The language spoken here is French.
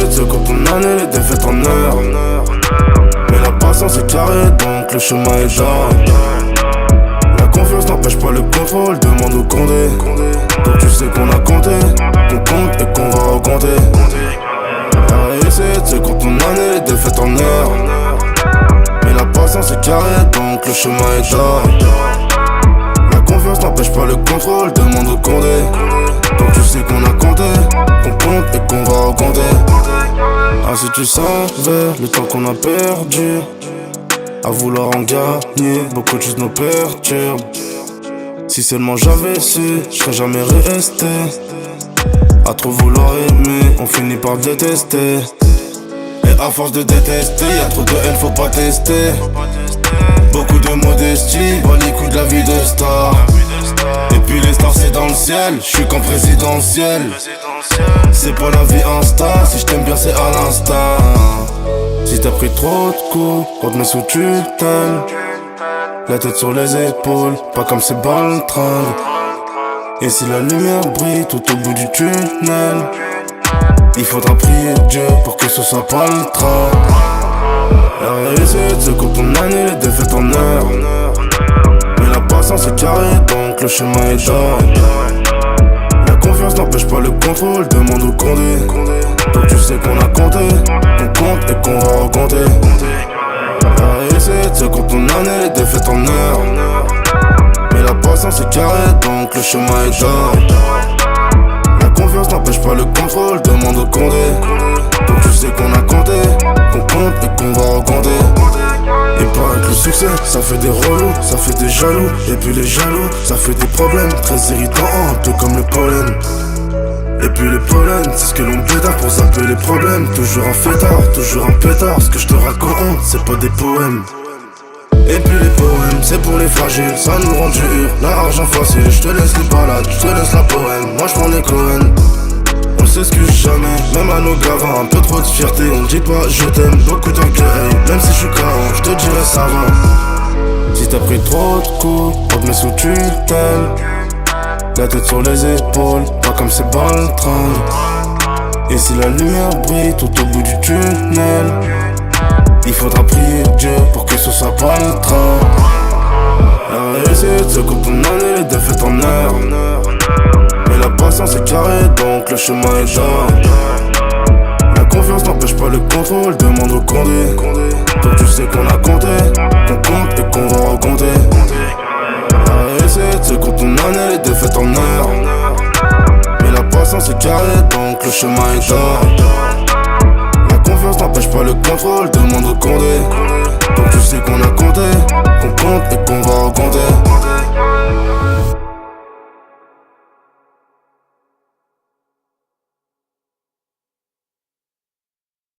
c'est quand on année les défaites en heure. Mais la patience est carrée, donc le chemin est large. La confiance n'empêche pas le contrôle, demande au Condé. Donc tu sais qu'on a compté, qu'on compte et qu'on va recompter. La réussite, c'est quand on année les défaites en heure. Mais la patience est carrée, donc le chemin est large. La confiance n'empêche pas le contrôle, demande au Condé. Donc tu sais qu'on a compté, qu'on compte et qu'on va recompter. Ah si tu savais le temps qu'on a perdu à vouloir en gagner, beaucoup de choses nous perturbent. Si seulement j'avais su, je serais jamais resté. À trop vouloir aimer, on finit par détester. Et à force de détester, y'a trop de haine, faut pas tester. Beaucoup de modestie, bas les coups de la vie de star. Et puis les stars c'est dans le ciel, je suis comme présidentiel. C'est pas la vie Insta, si je t'aime bien c'est à l'instant. Si t'as pris trop de coups, on te met sous tutelle. La tête sur les épaules, pas comme ces baltringues. Et si la lumière brille tout au bout du tunnel, il faudra prier Dieu pour que ce soit pas le train. La réussite c'est quand on année les défaites en heure. Mais la patience est carrée, donc le chemin est large. La confiance n'empêche pas le contrôle, demande au Condé. Donc tu sais qu'on a compté, qu'on compte et qu'on va recompter. La réussite c'est quand on année les défaites en heure. Mais la patience est carrée, donc le chemin est large. La confiance n'empêche pas le contrôle, demande au Condé. Donc tu sais qu'on a compté, qu'on compte et qu'on va recompter. Et paraît que le succès, ça fait des relous, ça fait des jaloux. Et puis les jaloux, ça fait des problèmes très irritants, un peu comme le pollen. Et puis les pollens, c'est ce que l'on bédard pour zapper les problèmes. Toujours un fêtard, toujours un pétard. Ce que je te raconte, c'est pas des poèmes. Et puis les poèmes, c'est pour les fragiles, ça nous rend dur. L'argent facile, je te laisse les balades, je te laisse la poème. Moi je prends les Cohen. On s'excuse jamais, même à nos gravins. Un peu trop de fierté, on dit pas je t'aime. Beaucoup d'orgueil, même si je suis KO, je te dirais ça va. Si t'as pris trop de coups, on te met sous tutelle. La tête sur les épaules, pas comme ces baltringues. Et si la lumière brille tout au bout du tunnel, il faudra prier Dieu pour que ce soit pas le train. La réussite c'est quand on année les défaites en heure. Mais la patience est carrée, donc le chemin est large. La confiance n'empêche pas le contrôle, demande au Condé. Donc tu sais qu'on a compté, qu'on compte et qu'on va recompter. La réussite c'est quand on année les défaites en heure. Mais la patience est carrée, donc le chemin est large. La confiance n'empêche pas le contrôle, demande au Condé. Donc tu sais qu'on a compté, qu'on compte et qu'on va recompter.